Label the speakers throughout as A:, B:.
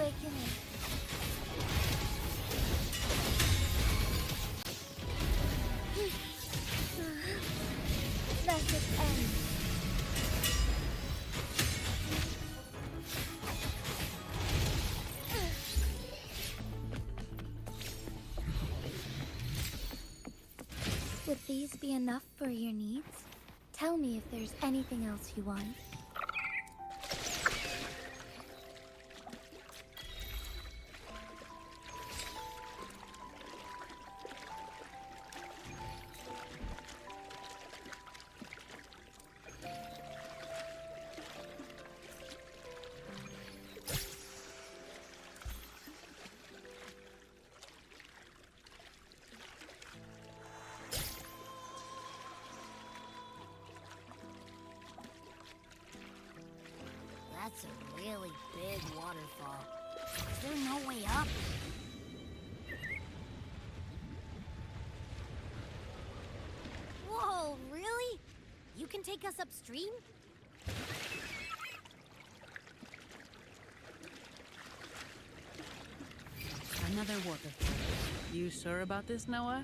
A: awakening. Let it end. Would these be enough for your needs? Tell me if there's anything else you want.
B: That's a really big waterfall. Is there no way up? Whoa, really? You can take us upstream?
C: Another waterfall. You sure about this, Noah?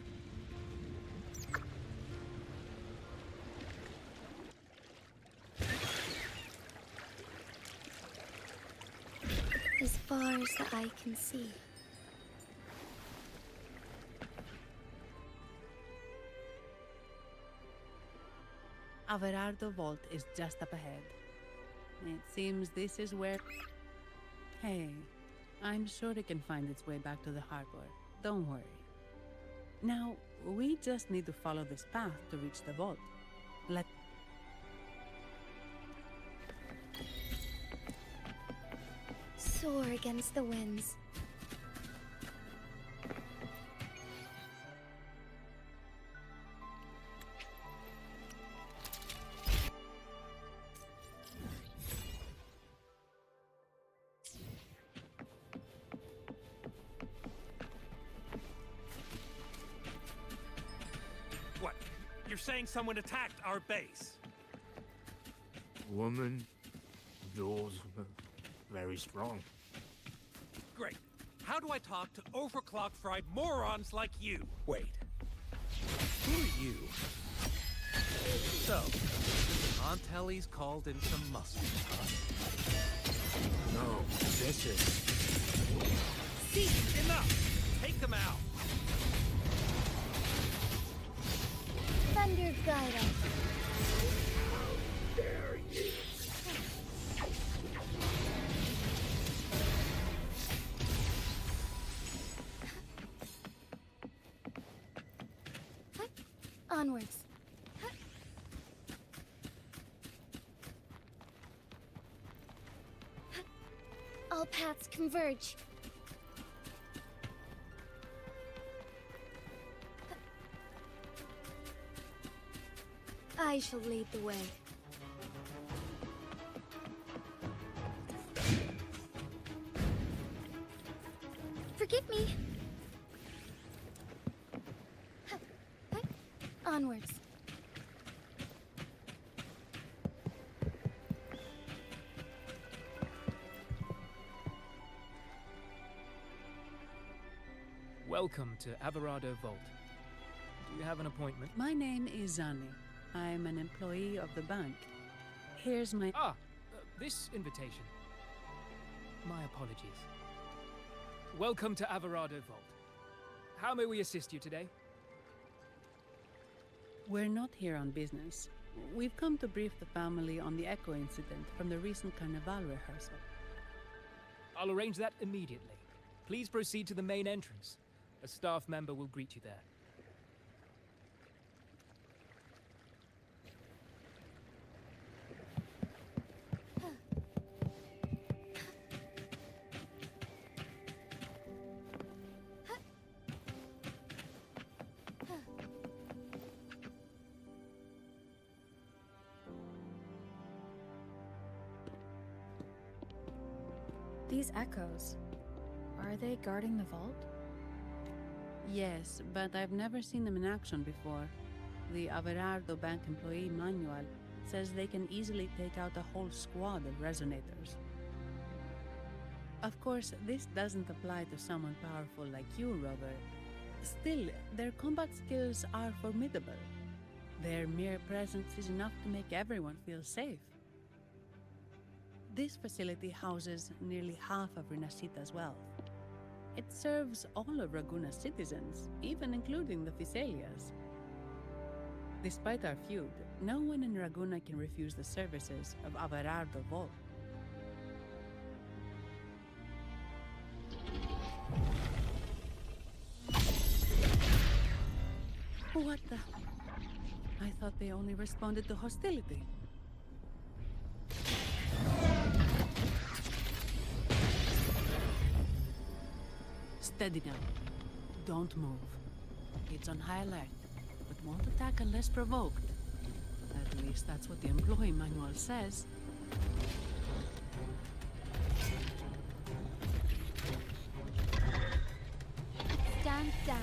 A: As far as the eye can see.
C: Averardo Vault is just up ahead. It seems this is where... Hey, I'm sure it can find its way back to the harbor. Don't worry. Now, we just need to follow this path to reach the vault. Let...
A: Soar against the winds.
D: What? You're saying someone attacked our base?
E: Woman, yours very strong.
D: Great. How do I talk to overclocked fried morons like you? Wait. Who are you? So, Aunt Ellie's called in some muscle, huh?
E: No, this is...
D: See, enough! Take them out!
A: Thunder guide us.
E: Dare you?
A: Onwards. All paths converge. I shall lead the way. Forgive me. Onwards.
F: Welcome to Averardo Vault. Do you have an appointment?
C: My name is Zani. I'm an employee of the bank. Here's my...
F: This invitation. My apologies. Welcome to Averardo Vault. How may we assist you today?
C: We're not here on business. We've come to brief the family on the Echo incident from the recent Carnival rehearsal.
F: I'll arrange that immediately. Please proceed to the main entrance. A staff member will greet you there.
G: These echoes, are they guarding the vault?
C: Yes, but I've never seen them in action before. The Averardo Bank employee manual says they can easily take out a whole squad of resonators. Of course, this doesn't apply to someone powerful like you, Rover. Still, their combat skills are formidable. Their mere presence is enough to make everyone feel safe. This facility houses nearly half of Rinascita's wealth. It serves all of Raguna's citizens, even including the Physaelias. Despite our feud, no one in Raguna can refuse the services of Averardo Volt. What the? I thought they only responded to hostility. Steady now. Don't move. It's on high alert, but won't attack unless provoked. At least that's what the employee manual says.
A: Stand down.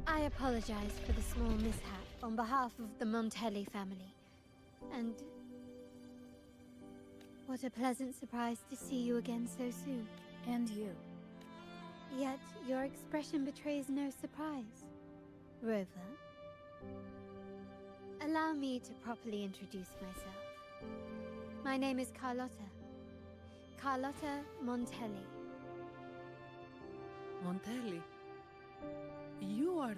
A: I apologize for the small mishap on behalf of the Montelli family. And what a pleasant surprise to see you again so soon.
G: And you.
A: Yet your expression betrays no surprise. Rover, allow me to properly introduce myself. My name is Carlotta. Carlotta Montelli.
C: Montelli, you are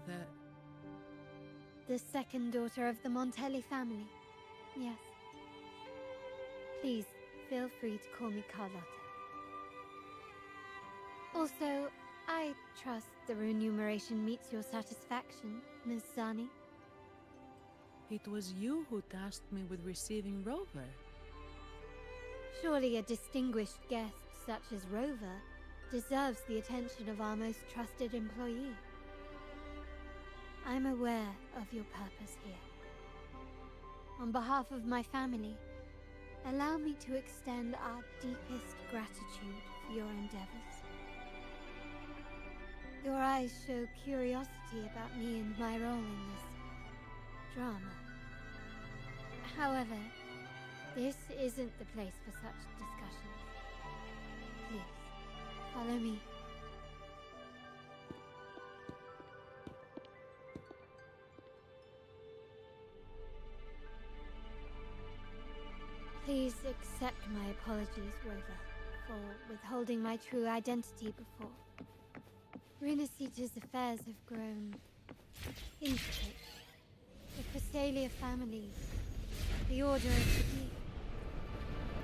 A: The second daughter of the Montelli family. Yes. Please, feel free to call me Carlotta. Also, I trust the remuneration meets your satisfaction, Ms. Zani.
C: It was you who tasked me with receiving Rover.
A: Surely a distinguished guest such as Rover deserves the attention of our most trusted employee. I'm aware of your purpose here. On behalf of my family, allow me to extend our deepest gratitude for your endeavors. Your eyes show curiosity about me and my role in this drama. However, this isn't the place for such discussions. Please, follow me. Please accept my apologies, Rover, for withholding my true identity before. Rinascita's affairs have grown intricate. The Physaelia family, the Order of the Deep.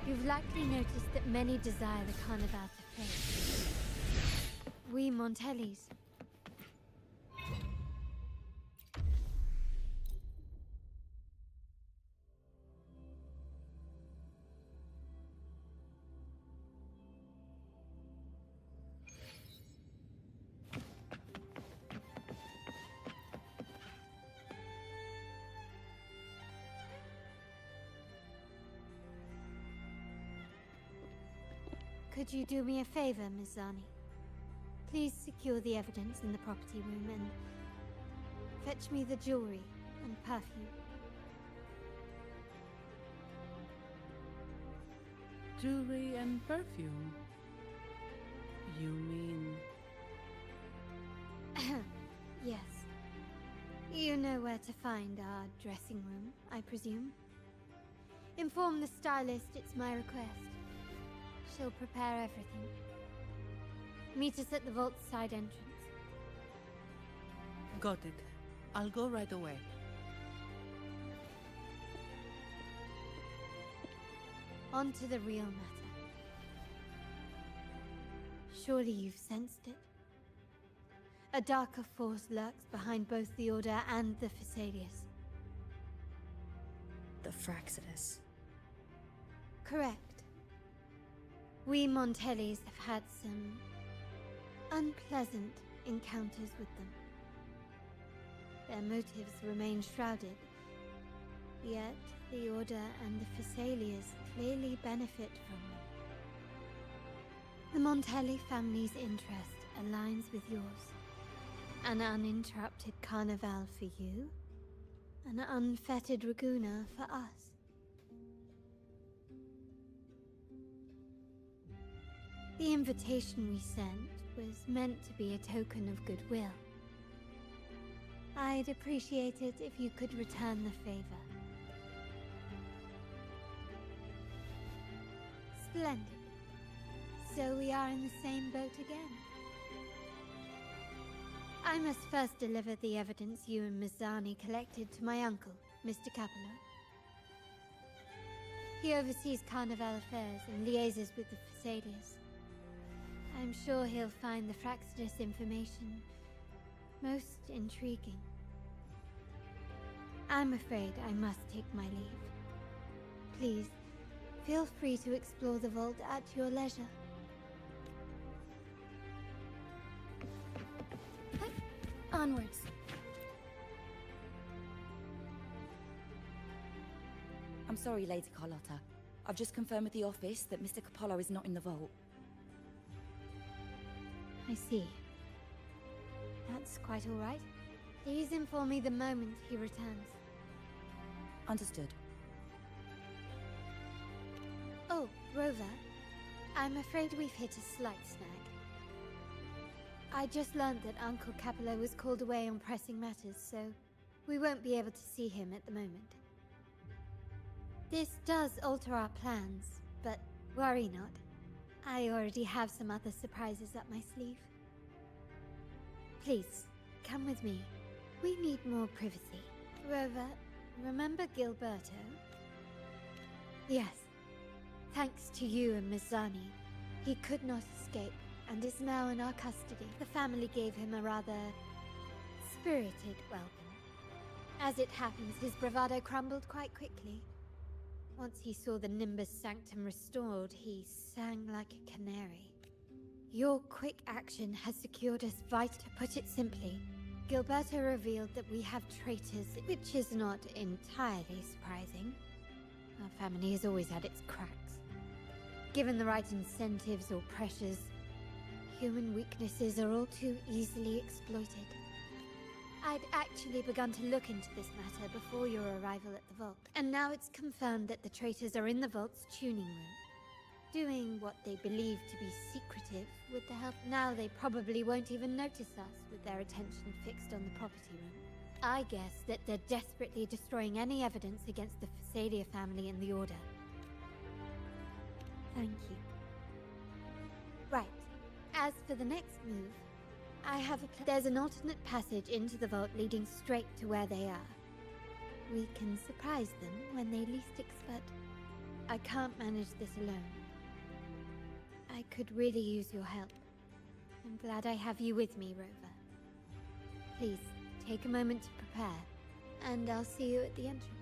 A: You've likely noticed that many desire the Carnival to fade. We Montellis. Could you do me a favor, Ms. Zani? Please secure the evidence in the property room and fetch me the jewelry and perfume.
C: Jewelry and perfume? You mean...
A: Yes. You know where to find our dressing room, I presume? Inform the stylist it's my request. She'll prepare everything. Meet us at the vault's side entrance.
C: Got it. I'll go right away.
A: On to the real matter. Surely you've sensed it. A darker force lurks behind both the Order and the Physaelias.
G: The Fraxidus.
A: Correct. We Montellis have had some unpleasant encounters with them. Their motives remain shrouded, yet the Order and the Physaelias clearly benefit from them. The Montelli family's interest aligns with yours. An uninterrupted carnival for you, an unfettered Raguna for us. The invitation we sent was meant to be a token of goodwill. I'd appreciate it if you could return the favor. Splendid. So we are in the same boat again. I must first deliver the evidence you and Mizani collected to my uncle, Mr. Capello. He oversees Carnival affairs and liaises with the Phasaelius. I'm sure he'll find the Fraxidus information most intriguing. I'm afraid I must take my leave. Please, feel free to explore the vault at your leisure.
G: Onwards.
H: I'm sorry, Lady Carlotta. I've just confirmed with the office that Mr. Capello is not in the vault.
A: I see. That's quite all right. Please inform me the moment he returns.
H: Understood.
A: Oh, Rover. I'm afraid we've hit a slight snag. I just learned that Uncle Capello was called away on pressing matters, so we won't be able to see him at the moment. This does alter our plans, but worry not. I already have some other surprises up my sleeve. Please, come with me. We need more privacy. Rover, remember Gilberto? Yes. Thanks to you and Mizani, he could not escape and is now in our custody. The family gave him a rather spirited welcome. As it happens, his bravado crumbled quite quickly. Once he saw the Nimbus Sanctum restored, he sang like a canary. Your quick action has secured us vital. To put it simply, Gilberto revealed that we have traitors, which is not entirely surprising. Our family has always had its cracks. Given the right incentives or pressures, human weaknesses are all too easily exploited. I'd actually begun to look into this matter before your arrival at the vault, and now it's confirmed that the traitors are in the vault's tuning room, doing what they believe to be secretive with the help. Now they probably won't even notice us with their attention fixed on the property room. I guess that they're desperately destroying any evidence against the Phasalia family and the Order. Thank you. Right. As for the next move, I have there's an alternate passage into the vault leading straight to where they are. We can surprise them when they least expect. I can't manage this alone. I could really use your help. I'm glad I have you with me, Rover. Please, take a moment to prepare, and I'll see you at the entrance.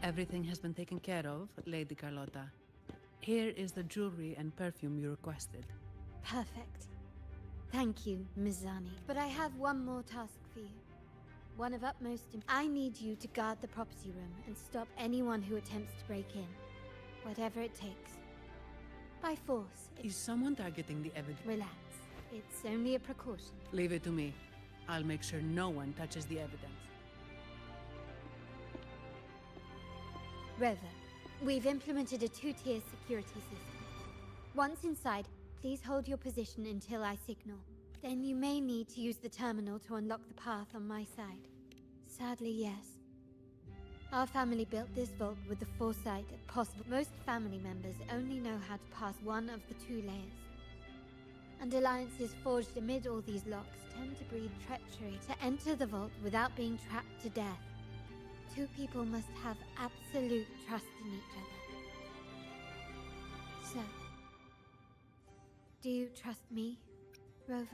C: Everything has been taken care of, Lady Carlotta. Here is the jewelry and perfume you requested.
A: Perfect. Thank you, Mizani. But I have one more task for you. One of utmost I need you to guard the property room and stop anyone who attempts to break in. Whatever it takes. By force.
C: Is someone targeting the evidence?
A: Relax. It's only a precaution.
C: Leave it to me. I'll make sure no one touches the evidence.
A: Rover, we've implemented a two-tier security system. Once inside, please hold your position until I signal. Then you may need to use the terminal to unlock the path on my side. Sadly, yes. Our family built this vault with the foresight of possible. Most family members only know how to pass one of the two layers. And alliances forged amid all these locks tend to breed treachery. To enter the vault without being trapped to death, two people must have absolute trust in each other. So, do you trust me, Rover?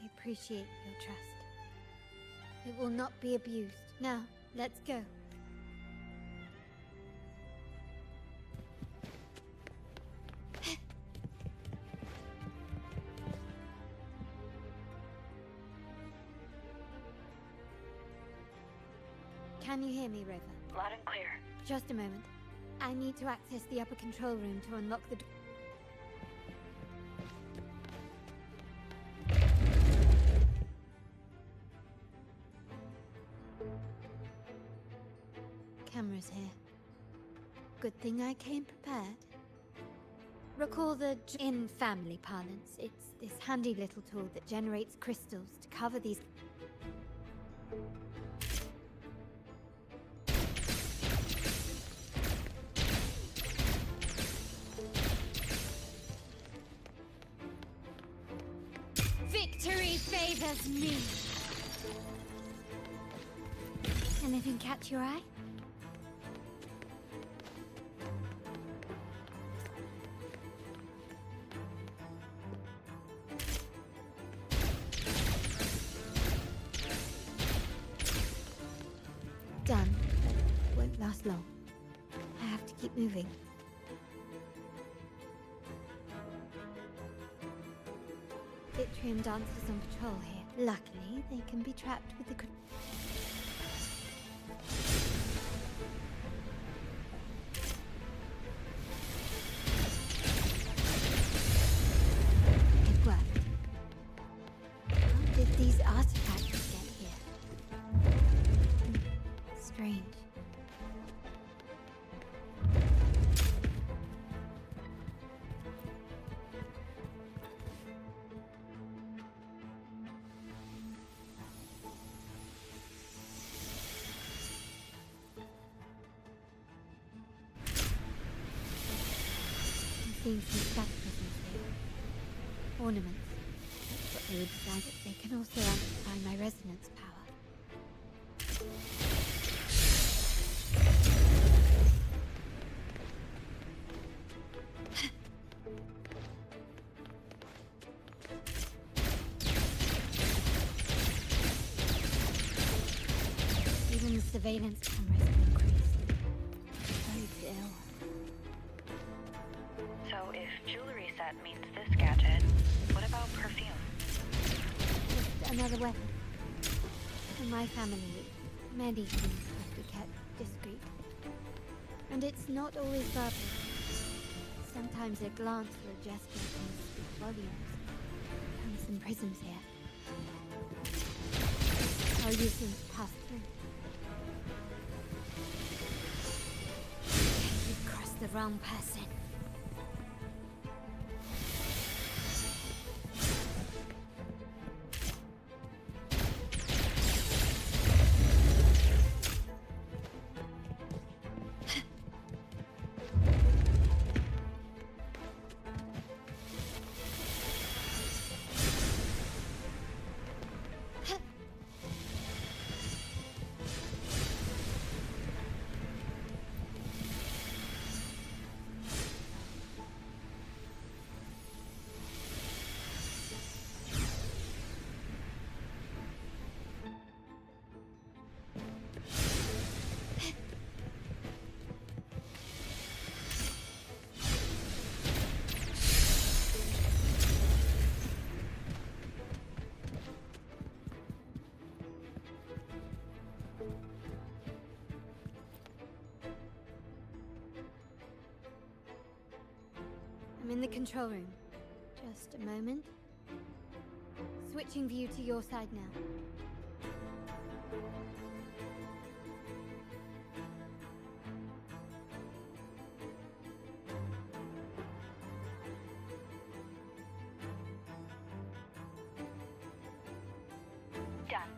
A: I appreciate your trust. It will not be abused. Now, let's go. Can you hear me, Rover?
I: Loud and clear.
A: Just a moment. I need to access the upper control room to unlock the door. Cameras here. Good thing I came prepared. Recall in family parlance, it's this handy little tool that generates crystals to cover these... Victory favors me! Anything catch your eye? Done, but won't last long. I have to keep moving. Bitrium dancers on patrol here. Luckily, they can be trapped with the... It worked. How did these artifacts get here? Strange. I'm seeing some spectrums here. Ornaments. But they would decide that they can also amplify my resonance power. Even the surveillance cameras have increased. Bodes ill.
I: So if jewelry set means this gadget, what about perfume?
A: Just another weapon. In my family, many things must be kept discreet. And it's not always verbal. Sometimes a glance or a gesture can speak volumes. Some prisms here. I'll use them to pass through. You've crossed the wrong person. I'm in the control room. Just a moment. Switching view to your side now.
I: Done.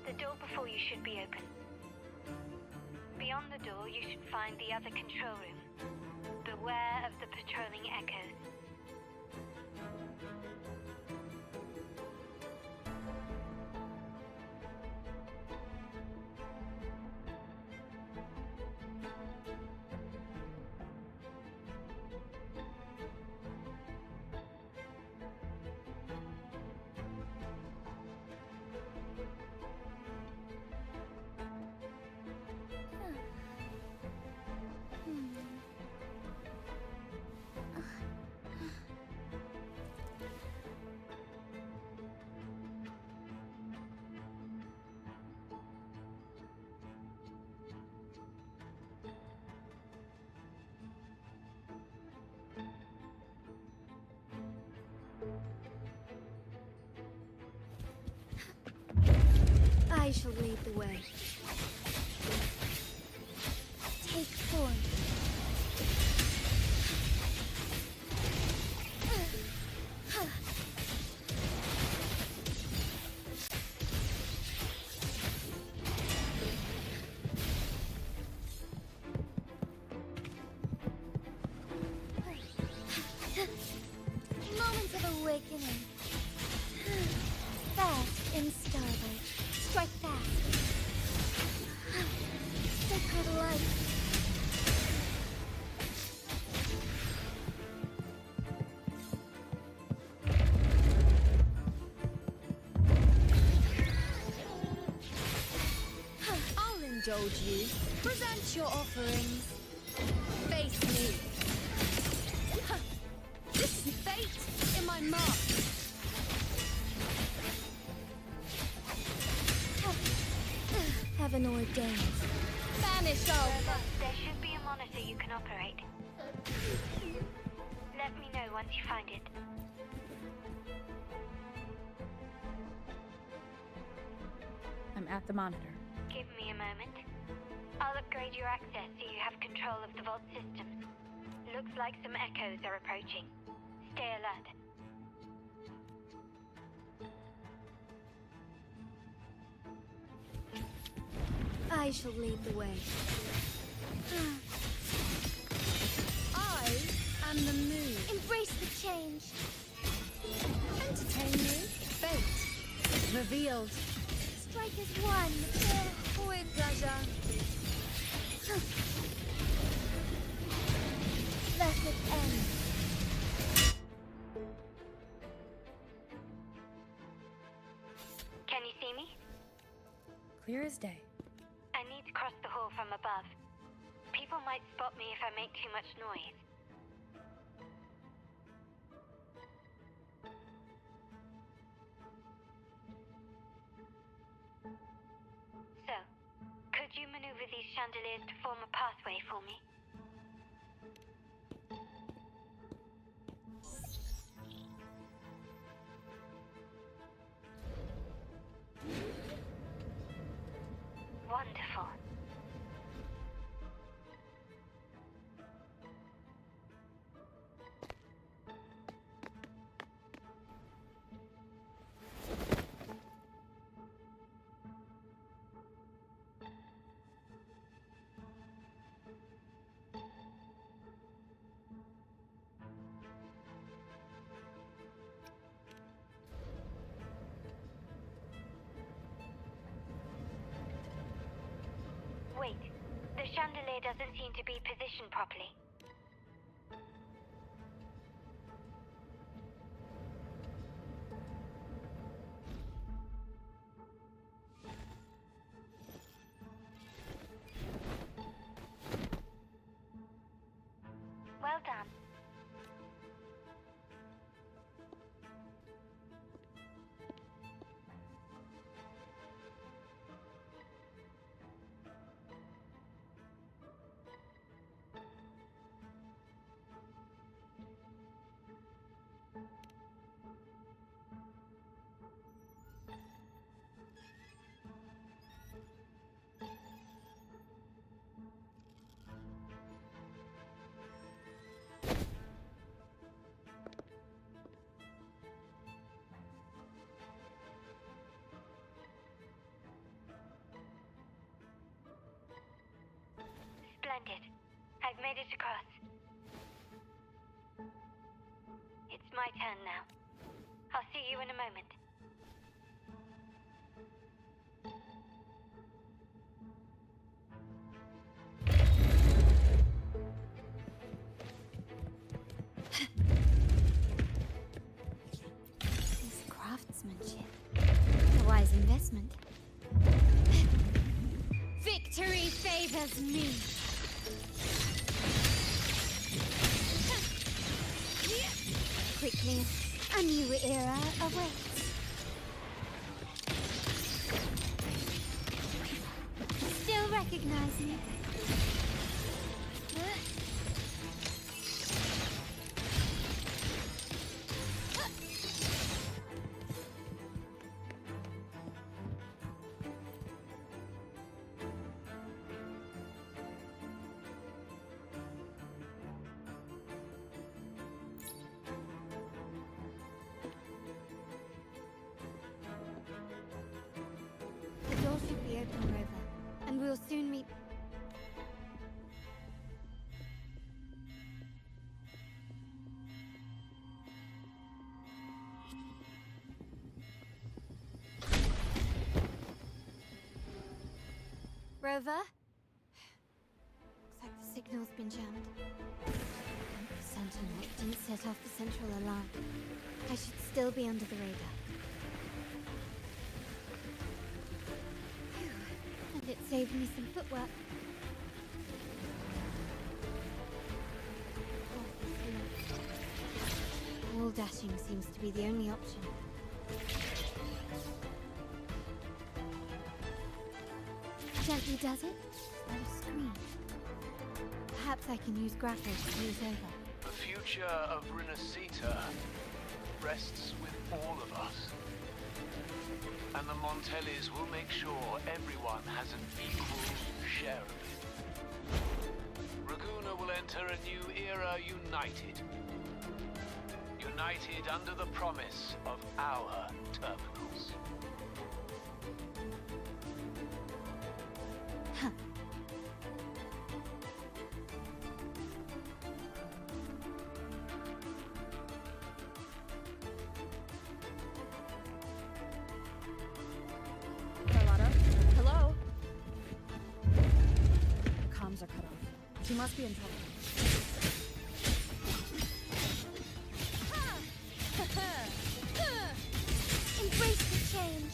I: The door before you should be open. Beyond the door, you should find the other control room. Beware of the patrolling echoes.
A: I shall lead the way. Take form. Moment of awakening. Fast in starlight. Strike fast. Sacred light.
G: I'll indulge you. Present your offerings. Face me. This is fate in my mark.
A: Heaven ordained.
G: Banish all.
I: Rover, there should be a monitor you can operate. Let me know once you find it.
G: I'm at the monitor.
I: Give me a moment. I'll upgrade your access so you have control of the vault systems. Looks like some echoes are approaching. Stay alert.
A: I shall lead the way.
G: I am the moon.
A: Embrace the change.
G: Entertain me. Fate. Revealed.
A: Strike as one.
G: With pleasure.
A: Let it end.
I: Can you see me?
G: Clear as day.
I: I need to cross the hall from above. People might spot me if I make too much noise. So, could you maneuver these chandeliers to form a pathway for me? Wonderful. Wait, the chandelier doesn't seem to be positioned properly. Well done. Splendid. I've made it across. It's my turn now. I'll see you in a moment.
A: This craftsmanship. A wise investment. Victory favors me. Quickly, a new era awaits. Still recognize me? we'll soon meet. Rover? Looks like the signal's been jammed. Sentinel didn't set off the central alarm. I should still be under the radar. Phew. And it saved me some footwork. Wall dashing seems to be the only option. Gently does it? Not a screen. Perhaps I can use grapple to move over.
J: The future of Renacita rests with all of us. And the Montellis will make sure everyone has an equal share of it. Raguna will enter a new era united. United under the promise of our terminals.
G: Carlotta? Hello? Comms are cut off. She must be in trouble.
A: Embrace the change.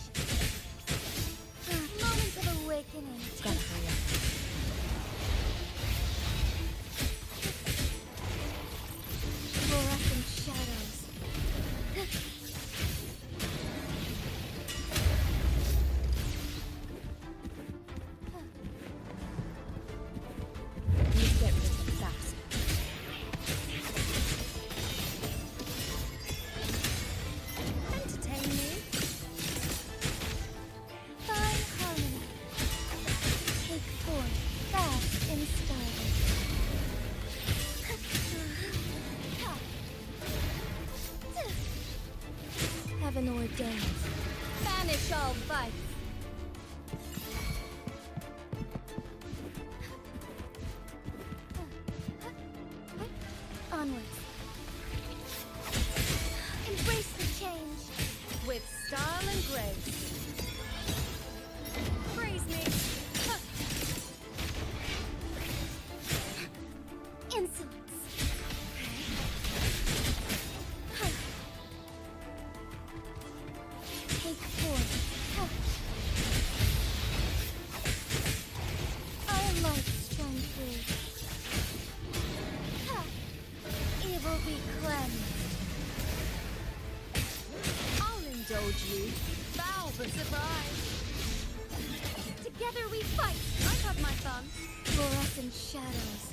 A: Moment of awakening.
G: Gotta hurry up.
A: Fluorescent shadows.
G: Need to get rid of them fast. Entertain me.
A: Fine harmony. Take form. Fast in style. Heaven ordained. Banish all vice. Onwards. Embrace the change.
G: With style and grace. Praise me.
A: Insolence. Take form. Our light shine through. Evil be cleansed.
G: I'll indulge you. Bow for surprise.
A: Together we fight.
G: I've had my fun.
A: Fluorescent shadows.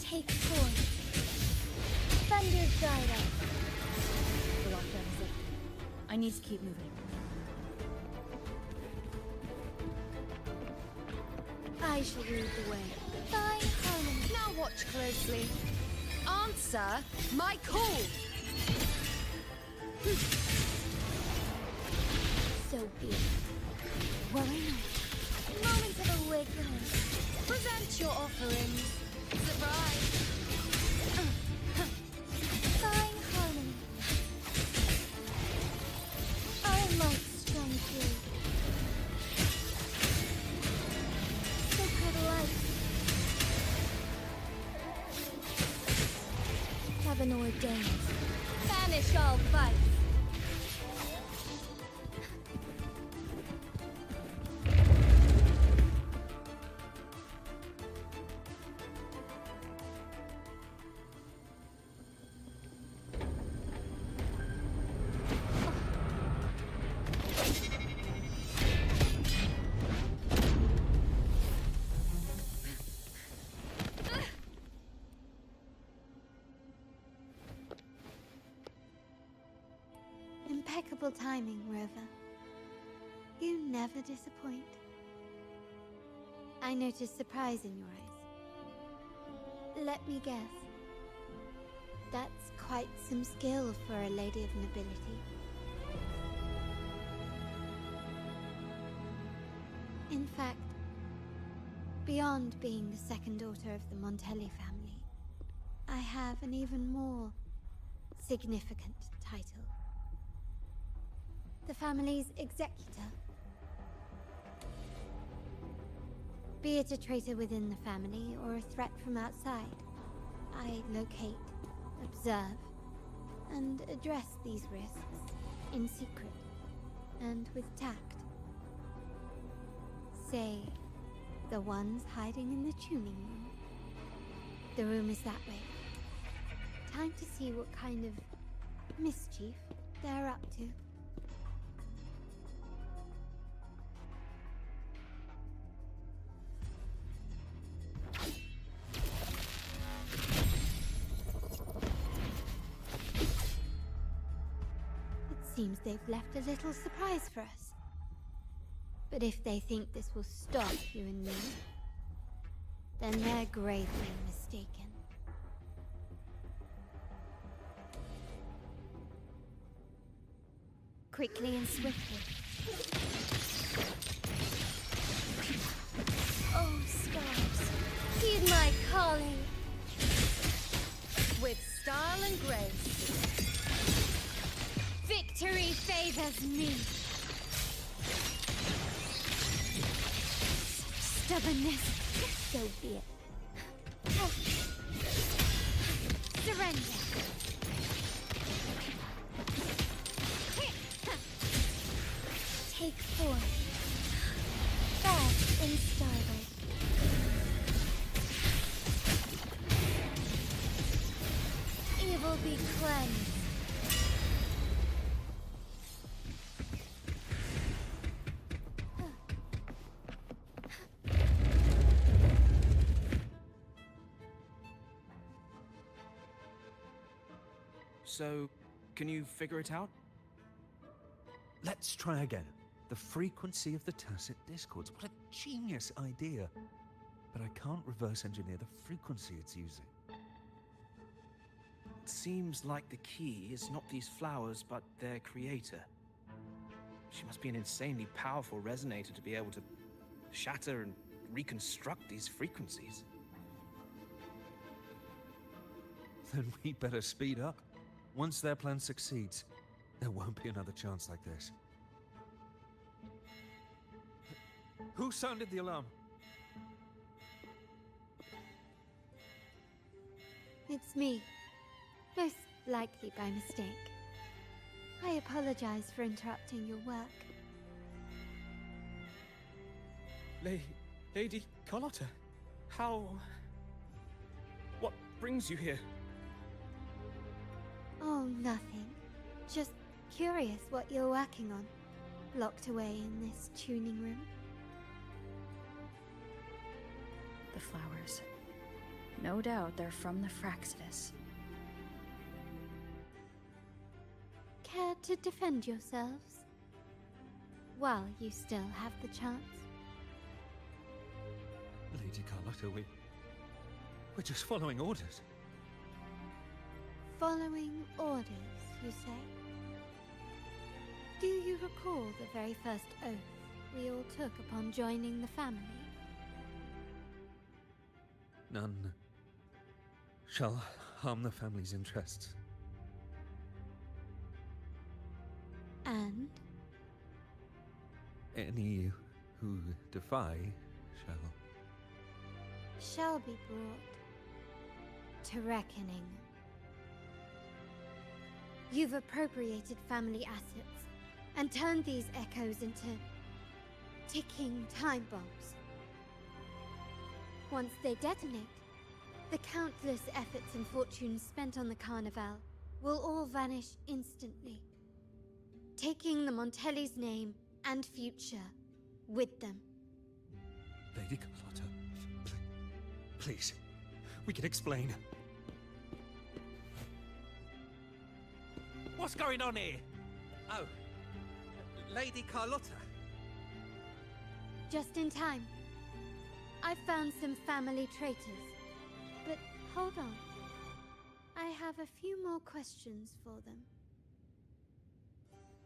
A: Take form. Thunder guide us.
G: The lockdown is lifted. I need to keep moving.
A: I shall lead the way. Fine harmony.
G: Now watch closely. Answer my call.
A: So be it. Well, I know. Moment of awakening.
G: Present your offerings. Surprise.
A: Fine harmony. Our light shine through. Sacred light. Heaven ordained. Banish all vice. Impeccable timing, Rover. You never disappoint. I noticed surprise in your eyes. Let me guess. That's quite some skill for a lady of nobility. In fact, beyond being the second daughter of the Montelli family, I have an even more significant title. The family's executor. Be it a traitor within the family or a threat from outside, I locate, observe, and address these risks in secret and with tact. Say, the ones hiding in the tuning room. The room is that way. Time to see what kind of mischief they're up to. It seems they've left a little surprise for us. But if they think this will stop you and me, then they're gravely mistaken. Quickly and swiftly.
G: Oh, stars.
A: Heed my calling.
G: With style and grace.
A: Victory favors me. Stubbornness, so be it. Surrender. Take form. Fast and starboard. Evil be cleansed.
E: So, can you figure it out?
K: Let's try again. The frequency of the tacit discords. What a genius idea. But I can't reverse engineer the frequency it's using.
E: It seems like the key is not these flowers, but their creator. She must be an insanely powerful resonator to be able to shatter and reconstruct these frequencies.
K: Then we better speed up. Once their plan succeeds, there won't be another chance like this. Who sounded the alarm?
A: It's me. Most likely by mistake. I apologize for interrupting your work.
E: Lady Carlotta, how... What brings you here?
A: Oh, nothing. Just curious what you're working on. Locked away in this tuning room.
G: The flowers. No doubt they're from the Fraxidus.
A: Care to defend yourselves? While you still have the chance.
K: Lady Carlotta, we're just following orders.
A: Following orders, you say? Do you recall the very first oath we all took upon joining the family?
K: None shall harm the family's interests.
A: And?
K: Any who defy
A: shall be brought to reckoning. You've appropriated family assets and turned these echoes into ticking time bombs. Once they detonate, the countless efforts and fortunes spent on the Carnival will all vanish instantly, taking the Montelli's name and future with them.
K: Lady Carlotta, please, we can explain.
D: What's going on here? Oh, Lady Carlotta.
A: Just in time. I've found some family traitors. But hold on. I have a few more questions for them.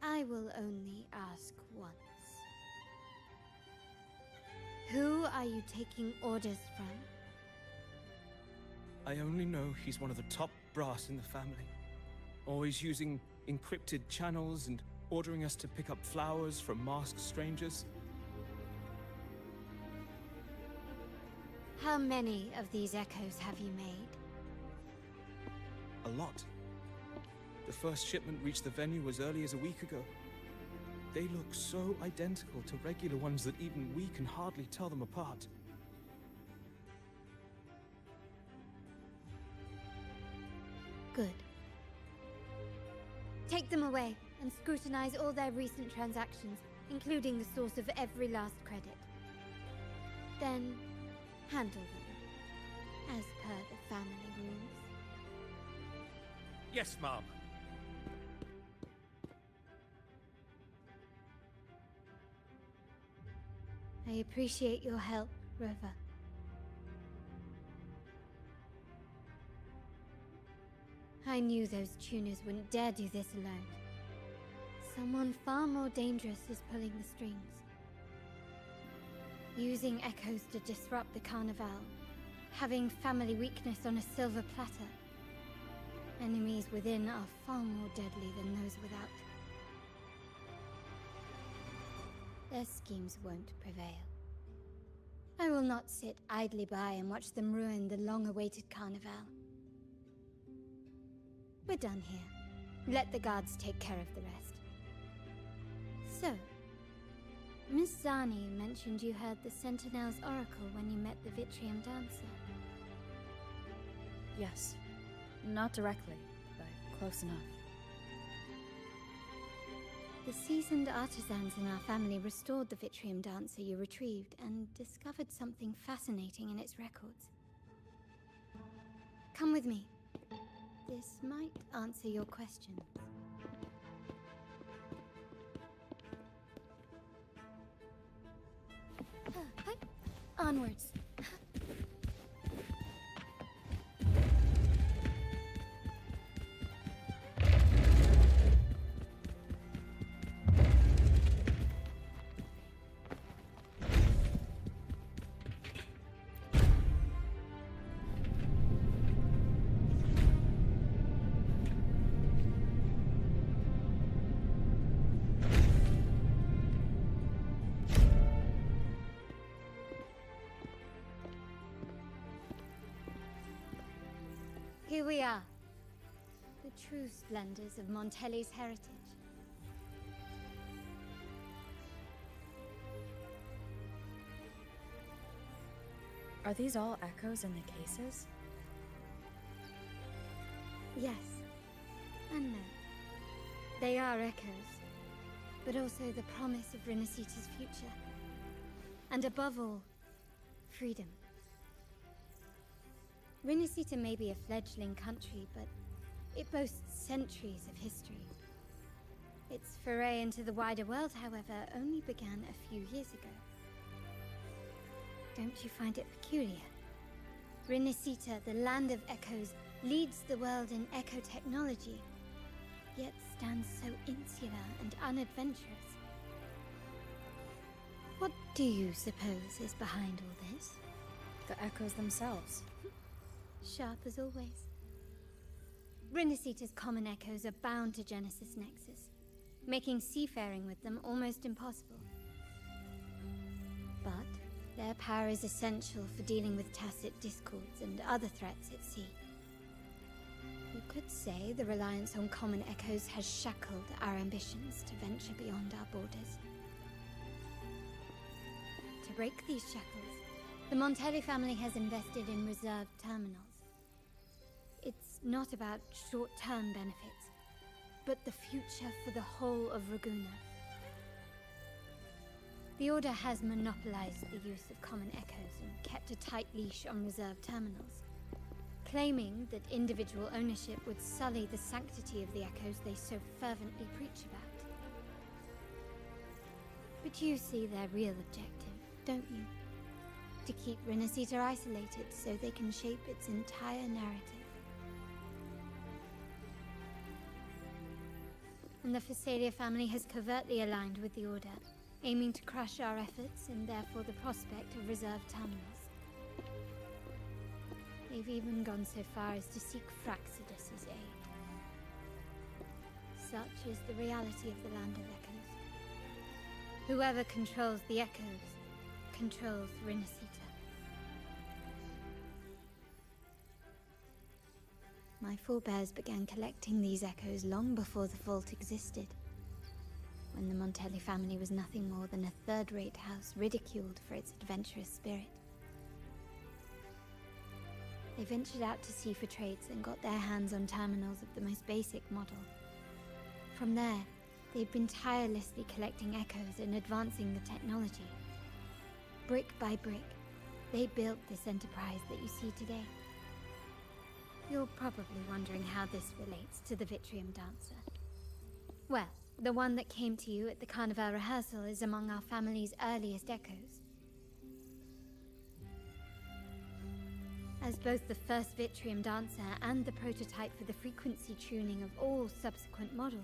A: I will only ask once. are you taking orders from?
E: I only know he's one of the top brass in the family. Always using encrypted channels and ordering us to pick up flowers from masked strangers.
A: How many of these echoes have you made?
E: A lot. The first shipment reached the venue as early as a week ago. They look so identical to regular ones that even we can hardly tell them apart.
A: Good. Take them away and scrutinize all their recent transactions, including the source of every last credit. Then, handle them, as per the family rules.
D: Yes, Mom.
A: I appreciate your help, Rover. I knew those tuners wouldn't dare do this alone. Someone far more dangerous is pulling the strings. Using echoes to disrupt the Carnival. Having family weakness on a silver platter. Enemies within are far more deadly than those without. Their schemes won't prevail. I will not sit idly by and watch them ruin the long-awaited Carnival. We're done here. Let the guards take care of the rest. So, Miss Zani mentioned you heard the Sentinel's oracle when you met the Vitrium Dancer.
G: Yes. Not directly, but close enough.
A: The seasoned artisans in our family restored the Vitrium Dancer you retrieved and discovered something fascinating in its records. Come with me. This might answer your questions. Onwards. Here we are, the true splendors of Montelli's heritage.
G: Are these all echoes in the cases?
A: Yes, and no. They are echoes, but also the promise of Renacita's future. And above all, freedom. Renacita may be a fledgling country, but it boasts centuries of history. Its foray into the wider world, however, only began a few years ago. Don't you find it peculiar? Renacita, the land of echoes, leads the world in echo technology, yet stands so insular and unadventurous. What do you suppose is behind all this?
G: The echoes themselves.
A: Sharp as always. Renacita's common echoes are bound to Genesis Nexus, making seafaring with them almost impossible. But their power is essential for dealing with tacit discords and other threats at sea. You could say the reliance on common echoes has shackled our ambitions to venture beyond our borders. To break these shackles, the Montelli family has invested in reserved terminals. It's not about short-term benefits, but the future for the whole of Raguna. The Order has monopolized the use of common echoes and kept a tight leash on reserved terminals, claiming that individual ownership would sully the sanctity of the echoes they so fervently preach about. But you see their real objective, don't you? To keep Renacita isolated so they can shape its entire narrative. And the Phasalia family has covertly aligned with the Order, aiming to crush our efforts and therefore the prospect of reserved terminals. They've even gone so far as to seek Fraxidus's aid. Such is the reality of the Land of Echoes. Whoever controls the Echoes controls Rinasita. My forebears began collecting these echoes long before the vault existed, when the Montelli family was nothing more than a third-rate house ridiculed for its adventurous spirit. They ventured out to sea for trades and got their hands on terminals of the most basic model. From there, they've been tirelessly collecting echoes and advancing the technology. Brick by brick, they built this enterprise that you see today. You're probably wondering how this relates to the Vitrium Dancer. Well, the one that came to you at the Carnival rehearsal is among our family's earliest echoes. As both the first Vitrium Dancer and the prototype for the frequency tuning of all subsequent models,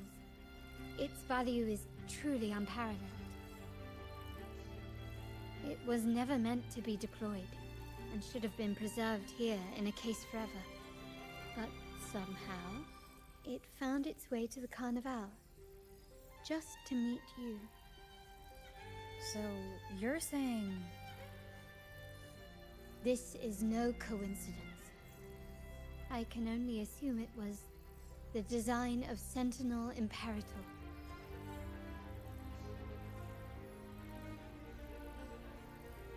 A: its value is truly unparalleled. It was never meant to be deployed, and should have been preserved here in a case forever. But somehow, it found its way to the Carnival, just to meet you.
G: So, you're saying...
A: This is no coincidence. I can only assume it was the design of Sentinel Imperator.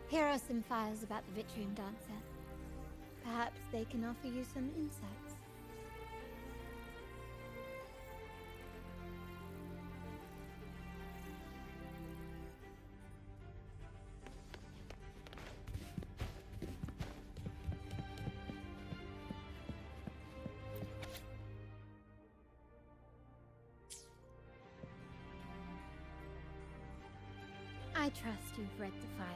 A: Here are some files about the Vitrium Dancer. Perhaps they can offer you some insights. I trust you've read the files.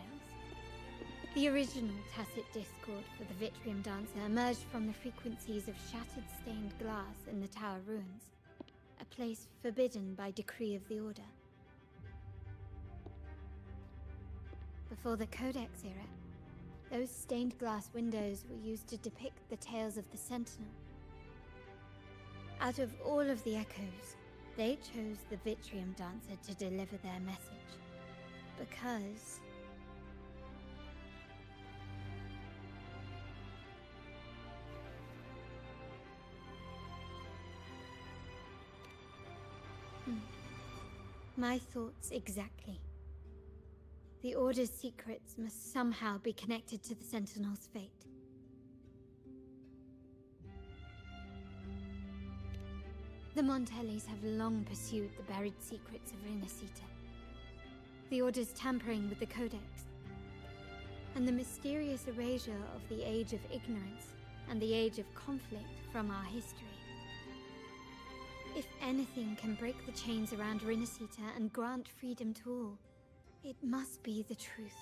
A: The original tacit discord for the Vitrium Dancer emerged from the frequencies of shattered stained glass in the tower ruins, a place forbidden by decree of the Order. Before the Codex era, those stained glass windows were used to depict the tales of the Sentinel. Out of all of the echoes, they chose the Vitrium Dancer to deliver their message. Because... My thoughts exactly. The Order's secrets must somehow be connected to the Sentinel's fate. The Montellis have long pursued the buried secrets of Rinasita. The Order's tampering with the Codex, and the mysterious erasure of the Age of Ignorance and the Age of Conflict from our history. If anything can break the chains around Rinasita and grant freedom to all, it must be the truth.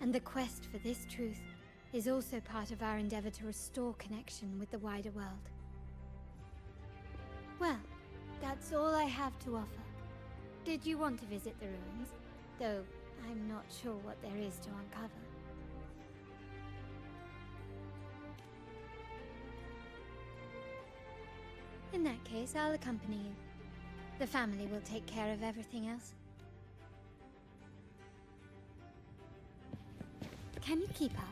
A: And the quest for this truth is also part of our endeavor to restore connection with the wider world. Well, that's all I have to offer. Did you want to visit the ruins? Though I'm not sure what there is to uncover. In that case, I'll accompany you. The family will take care of everything else. Can you keep up?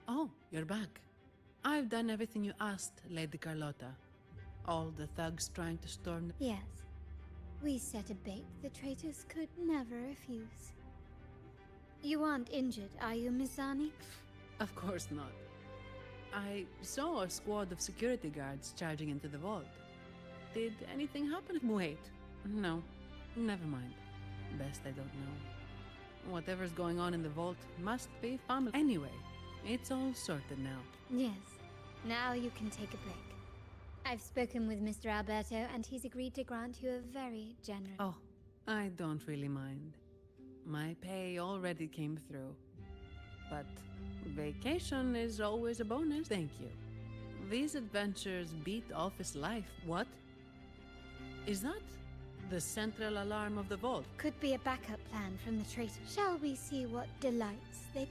C: Oh, you're back. I've done everything you asked, Lady Carlotta. All the thugs trying to storm the...
A: Yes. We set a bait the traitors could never refuse. You aren't injured, are you, Miss Zani?
C: Of course not. I saw a squad of security guards charging into the vault. Did anything happen? Wait. No. Never mind. Best I don't know. Whatever's going on in the vault must be family. Anyway, it's all sorted now.
A: Yes. Now you can take a break. I've spoken with Mr. Alberto, and he's agreed to grant you a very generous...
C: Oh, I don't really mind. My pay already came through. But vacation is always a bonus, thank you. These adventures beat office life, what? Is that the central alarm of the vault?
A: Could be a backup plan from the traitor. Shall we see what delights they...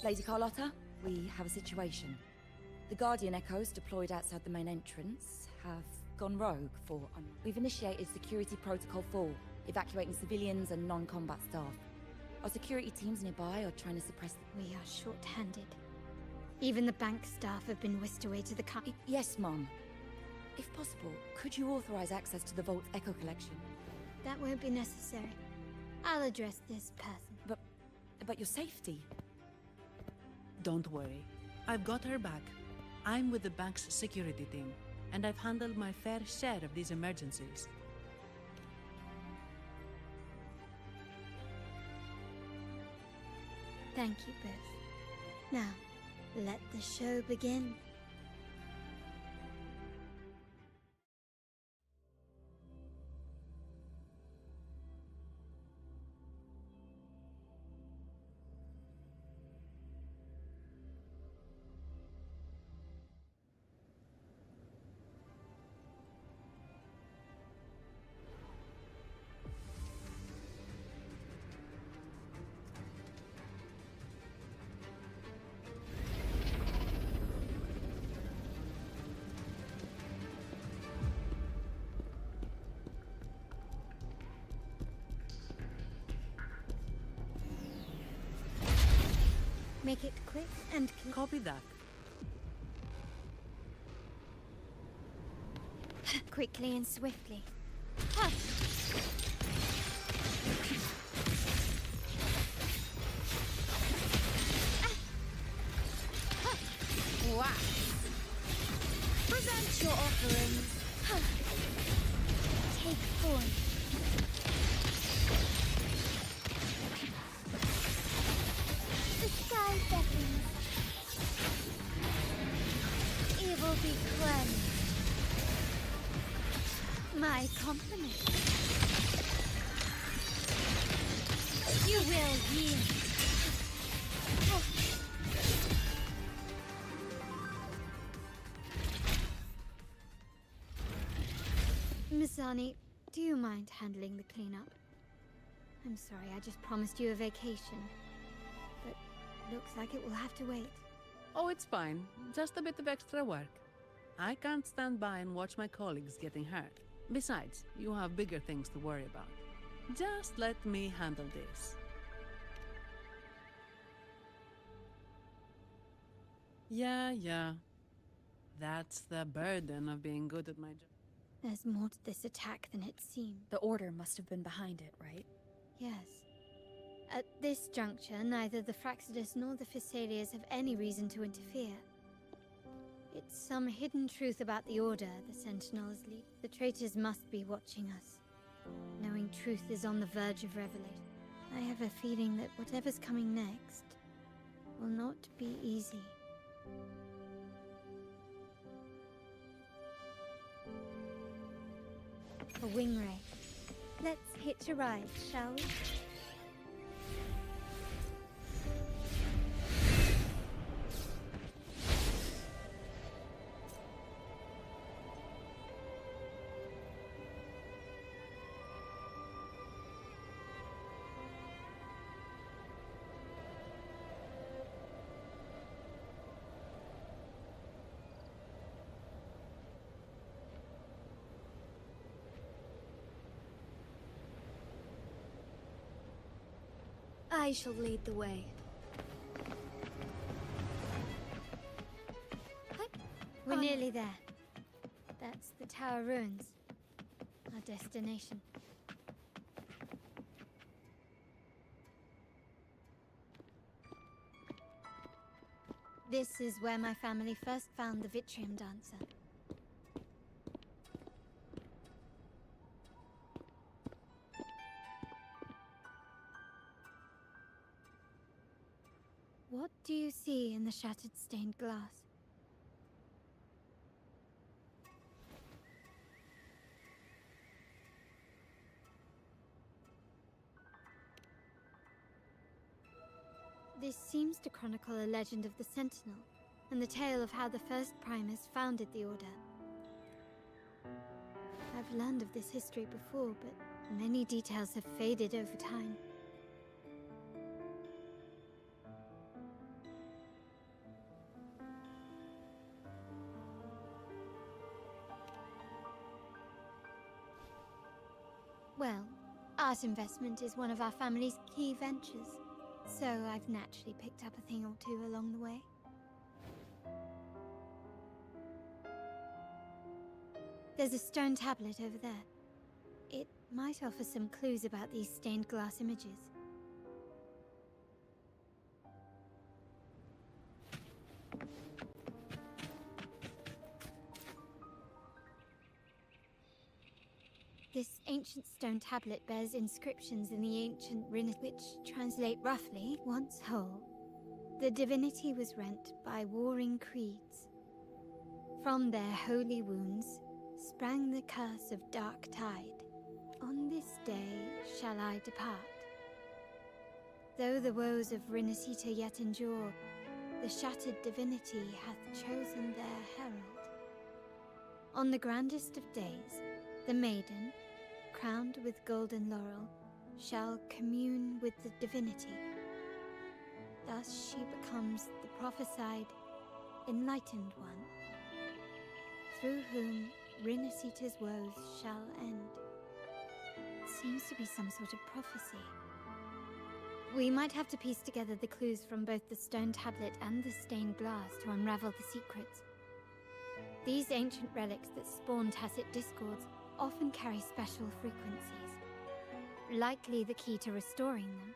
H: Lady Carlotta, we have a situation. The Guardian Echoes deployed outside the main entrance have gone rogue for... We've initiated Security Protocol 4, evacuating civilians and non-combat staff. Our security teams nearby are trying to suppress...
A: We are short-handed. Even the bank staff have been whisked away to the car.
H: Yes, Mom. If possible, could you authorize access to the Vault's Echo Collection?
A: That won't be necessary. I'll address this person.
H: But your safety?
C: Don't worry. I've got her back. I'm with the bank's security team, and I've handled my fair share of these emergencies.
A: Thank you both. Now, let the show begin. Make it quick and
C: Copy that.
A: quickly and swiftly.
B: Wow. Present your offerings.
A: Take form. The sky beckons. Evil be cleansed. My compliments. You will yield. Miss Ani, do you mind handling the cleanup? I'm sorry, I just promised you a vacation. But looks like it will have to wait.
C: Oh, it's fine. Just a bit of extra work. I can't stand by and watch my colleagues getting hurt. Besides, you have bigger things to worry about. Just let me handle this. Yeah. That's the burden of being good at my job.
A: There's more to this attack than it seemed.
G: The Order must have been behind it, right?
A: Yes. At this juncture, neither the Fraxidus nor the Physaelias have any reason to interfere. It's some hidden truth about the Order the Sentinels lead. The traitors must be watching us, knowing truth is on the verge of revelation. I have a feeling that whatever's coming next will not be easy. A wing ray. Let's hitch a ride, shall we?
G: I shall lead the way.
A: We're nearly there. That's the Tower Ruins. Our destination. This is where my family first found the Vitrium Dancer. What do you see in the shattered stained glass? This seems to chronicle a legend of the Sentinel, and the tale of how the first Primus founded the Order. I've learned of this history before, but many details have faded over time. Well, art investment is one of our family's key ventures, so I've naturally picked up a thing or two along the way. There's a stone tablet over there. It might offer some clues about these stained glass images. This ancient stone tablet bears inscriptions in the ancient Rinne, which translate roughly, once whole, the divinity was rent by warring creeds. From their holy wounds sprang the curse of dark tide. On this day shall I depart. Though the woes of Rinne yet endure, the shattered divinity hath chosen their herald. On the grandest of days, the maiden, crowned with golden laurel, shall commune with the divinity. Thus she becomes the prophesied, enlightened one, through whom Rinne woes shall end. It seems to be some sort of prophecy. We might have to piece together the clues from both the stone tablet and the stained glass to unravel the secrets. These ancient relics that spawn tacit discords often carry special frequencies, likely the key to restoring them.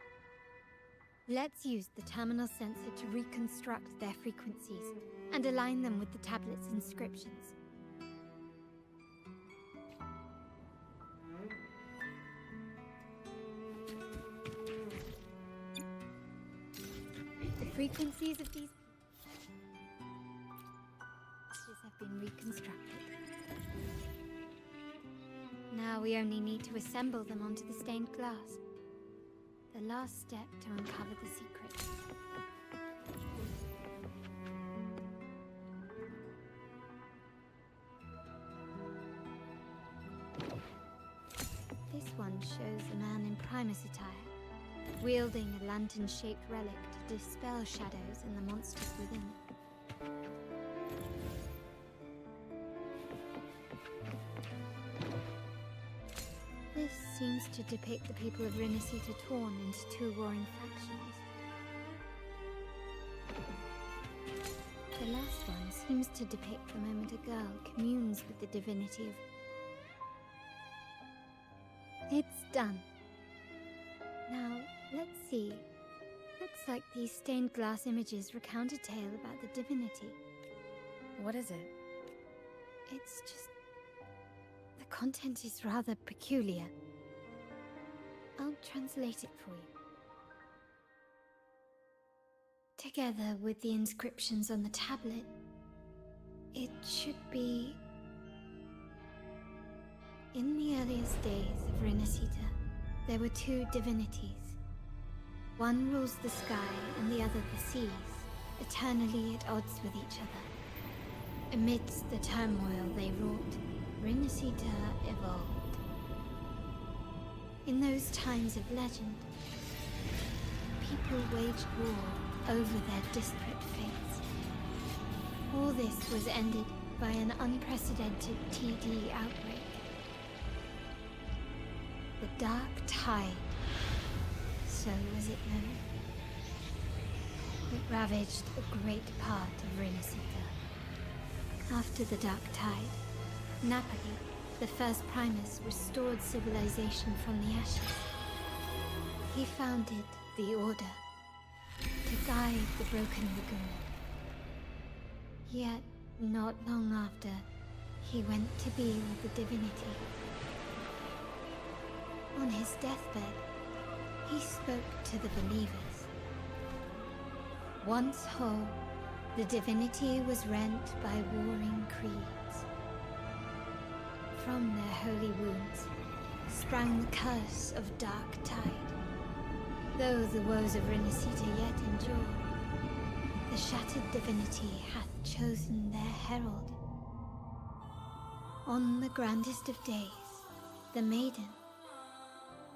A: Let's use the terminal sensor to reconstruct their frequencies and align them with the tablet's inscriptions. The frequencies of these have been reconstructed. Now we only need to assemble them onto the stained glass. The last step to uncover the secret. This one shows a man in Primus attire, wielding a lantern-shaped relic to dispel shadows and the monsters within. This seems to depict the people of Rinne torn into two warring factions. The last one seems to depict the moment a girl communes with the divinity of... It's done. Now, let's see. Looks like these stained glass images recount a tale about the divinity.
G: What is it?
A: It's just... the content is rather peculiar. I'll translate it for you. Together with the inscriptions on the tablet, it should be... In the earliest days of Rinne, there were two divinities. One rules the sky and the other the seas, eternally at odds with each other. Amidst the turmoil they wrought, Rinne evolved. In those times of legend, people waged war over their disparate fates. All this was ended by an unprecedented TD outbreak. The Dark Tide, so was it known. It ravaged a great part of Rinne. After the Dark Tide, Napoli, the first Primus, restored civilization from the ashes. He founded the Order to guide the broken lagoon. Yet, not long after, he went to be with the divinity. On his deathbed, he spoke to the believers. Once whole, the divinity was rent by warring creeds. From their holy wounds sprang the curse of Dark Tide. Though the woes of Renacita yet endure, the shattered divinity hath chosen their herald. On the grandest of days, the maiden,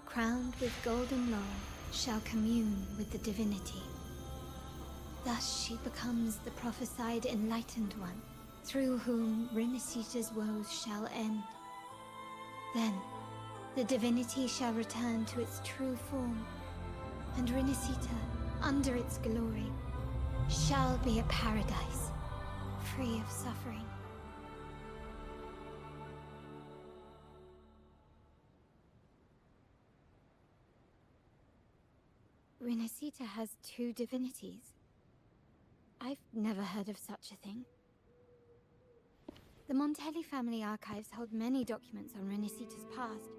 A: crowned with golden laurel, shall commune with the divinity. Thus she becomes the prophesied enlightened one, through whom Renacita's woes shall end. Then, the divinity shall return to its true form, and Renacita, under its glory, shall be a paradise, free of suffering. Renacita has two divinities. I've never heard of such a thing. The Montelli family archives hold many documents on Renacita's past,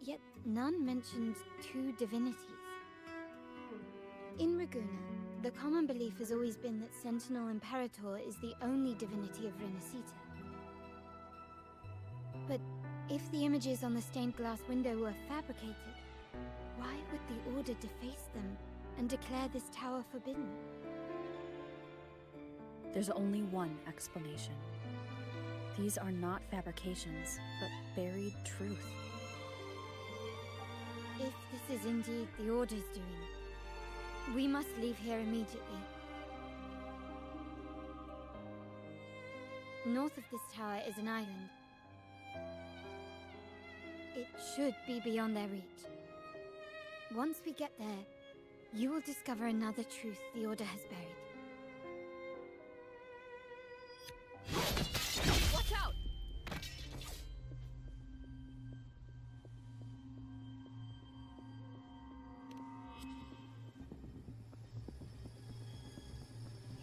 A: yet none mentioned two divinities. In Ragusa, the common belief has always been that Sentinel Imperator is the only divinity of Renacita. But if the images on the stained glass window were fabricated, why would the Order deface them and declare this tower forbidden?
G: There's only one explanation. These are not fabrications, but buried truth.
A: If this is indeed the Order's doing, we must leave here immediately. North of this tower is an island. It should be beyond their reach. Once we get there, you will discover another truth the Order has buried.
H: Watch out!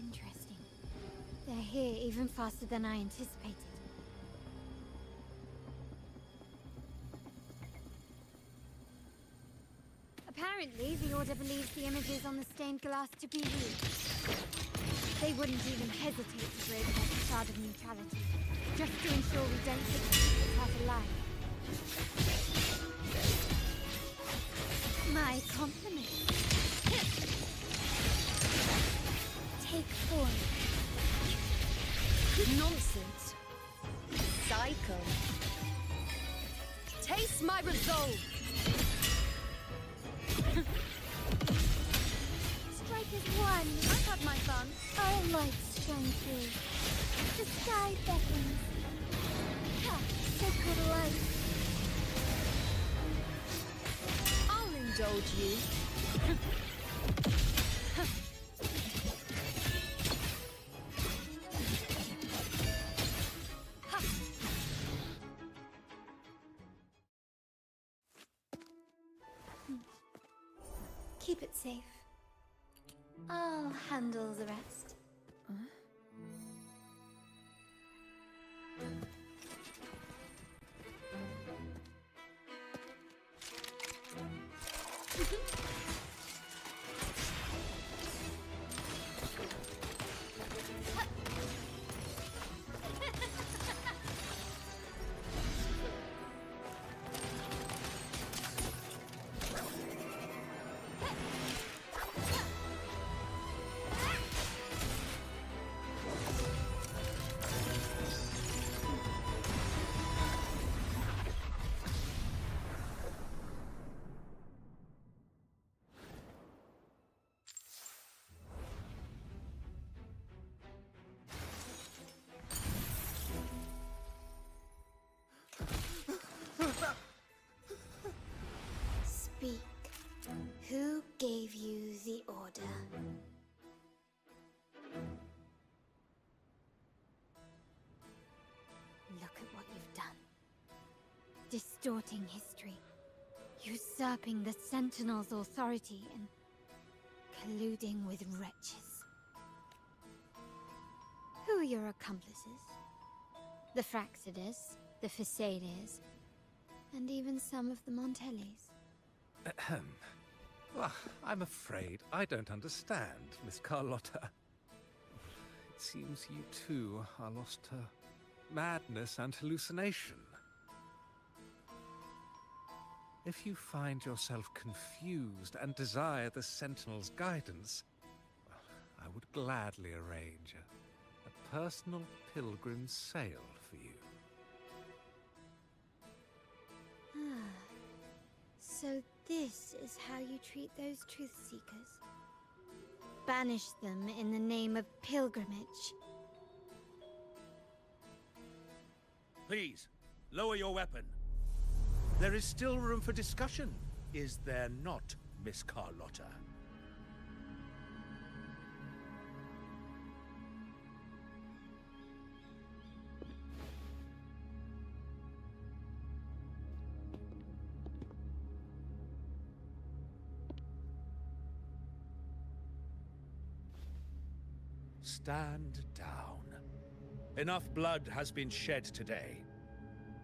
A: Interesting. They're here even faster than I anticipated. Apparently, the Order believes the images on the stained glass to be real. They wouldn't even hesitate to break their facade of neutrality, just to ensure we don't take the secrets out alive. My compliments. Take form.
H: Nonsense. Psycho. Taste my resolve.
A: Strike as one.
H: I've had my fun.
A: Our lights shine through. The sky beckons. Ha! Sacred light.
H: I'll indulge you.
A: Keep it safe. I'll handle the rest. Speak. Who gave you the order? Look at what you've done. Distorting history. Usurping the Sentinel's authority and colluding with wretches. your accomplices. The Fraxidus, the Phasades, and even some of the Montellis.
D: Ahem. Well, I'm afraid I don't understand, Miss Carlotta. It seems you too are lost to madness and hallucination. If you find yourself confused and desire the Sentinel's guidance, well, I would gladly arrange a personal pilgrim's sail for you.
A: Ah, so this is how you treat those truth seekers. Banish them in the name of pilgrimage.
L: Please, lower your weapon. There is still room for discussion, is there not, Miss Carlotta? Stand down. Enough blood has been shed today.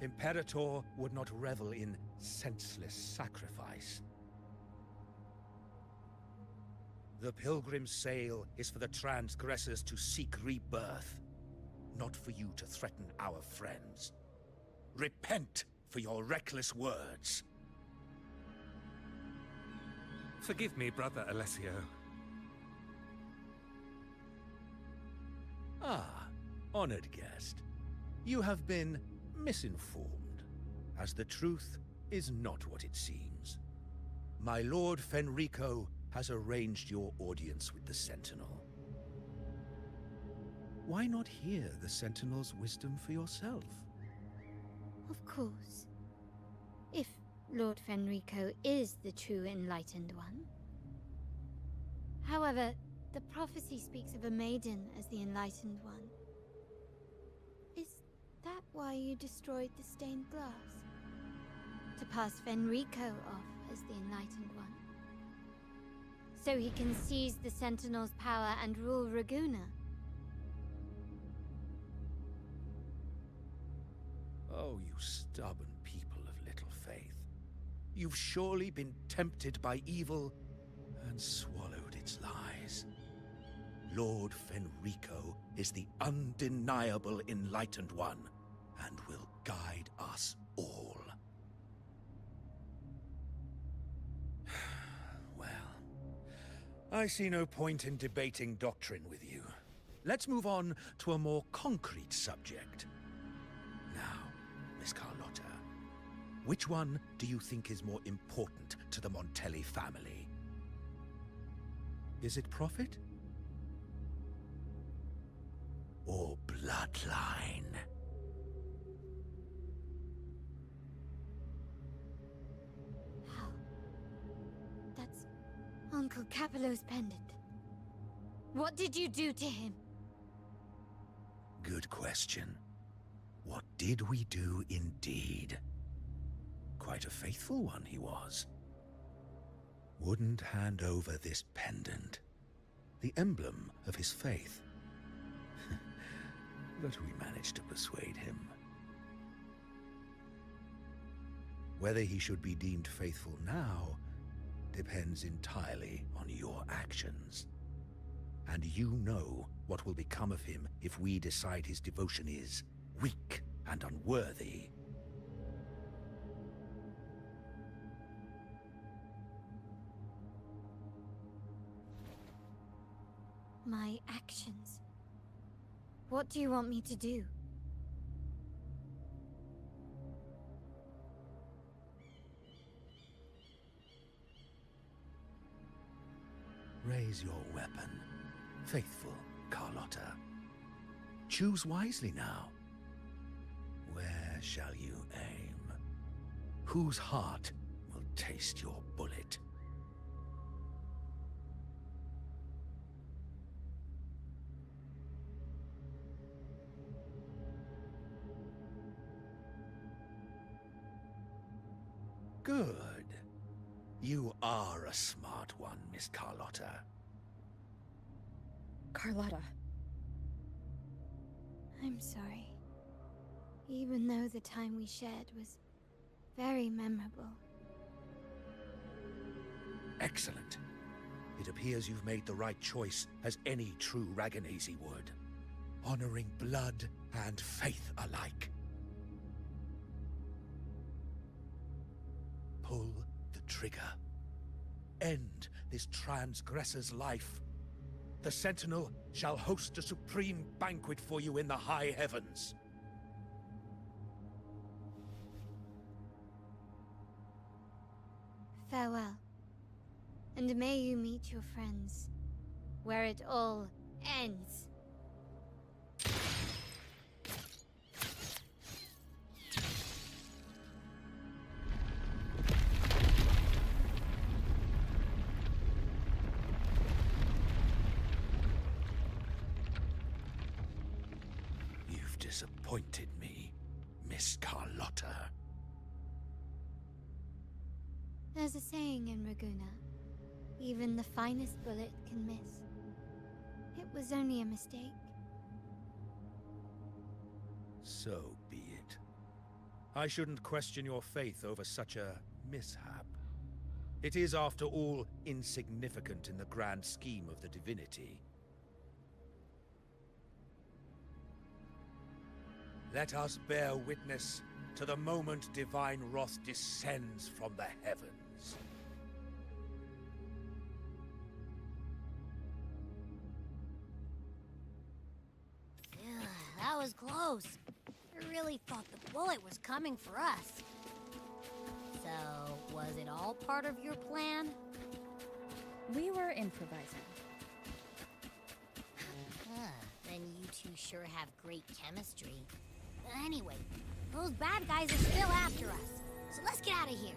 L: Imperator would not revel in senseless sacrifice. The pilgrim's sail is for the transgressors to seek rebirth, not for you to threaten our friends. Repent for your reckless words.
D: Forgive me, Brother Alessio.
L: Ah, honored guest. You have been misinformed, as the truth is not what it seems. My Lord Fenrico has arranged your audience with the Sentinel. Why not hear the Sentinel's wisdom for yourself?
A: Of course. If Lord Fenrico is the true Enlightened One. However, the prophecy speaks of a maiden as the Enlightened One. Is that why you destroyed the stained glass? To pass Fenrico off as the Enlightened One? So he can seize the Sentinel's power and rule Raguna?
L: Oh, you stubborn people of little faith. You've surely been tempted by evil and swallowed its lies. Lord Fenrico is the undeniable Enlightened One, and will guide us all. Well, I see no point in debating doctrine with you. Let's move on to a more concrete subject. Now, Miss Carlotta, which one do you think is more important to the Montelli family? Is it profit? Or bloodline?
A: How? That's Uncle Capello's pendant. What did you do to him?
L: Good question. What did we do indeed? Quite a faithful one he was. Wouldn't hand over this pendant, the emblem of his faith. But we managed to persuade him. Whether he should be deemed faithful now depends entirely on your actions. And you know what will become of him if we decide his devotion is weak and unworthy.
A: My actions. What do you want me to do?
L: Raise your weapon, faithful Carlotta. Choose wisely now. Where shall you aim? Whose heart will taste your bullet? Good. You are a smart one, Miss Carlotta.
G: Carlotta.
A: I'm sorry. Even though the time we shared was very memorable.
L: Excellent. It appears you've made the right choice, as any true Raganazy would. Honoring blood and faith alike. Pull the trigger. End this transgressor's life. The Sentinel shall host a supreme banquet for you in the high heavens.
A: Farewell. And may you meet your friends, where it all ends.
L: You've disappointed me, Miss Carlotta.
A: There's a saying in Raguna, even the finest bullet can miss. It was only a mistake.
L: So be it. I shouldn't question your faith over such a mishap. It is, after all, insignificant in the grand scheme of the divinity. Let us bear witness to the moment divine wrath descends from the heavens.
B: Ugh, that was close. I really thought the bullet was coming for us. So, was it all part of your plan?
G: We were improvising.
B: Then you two sure have great chemistry. Anyway, those bad guys are still after us, so let's get out of here.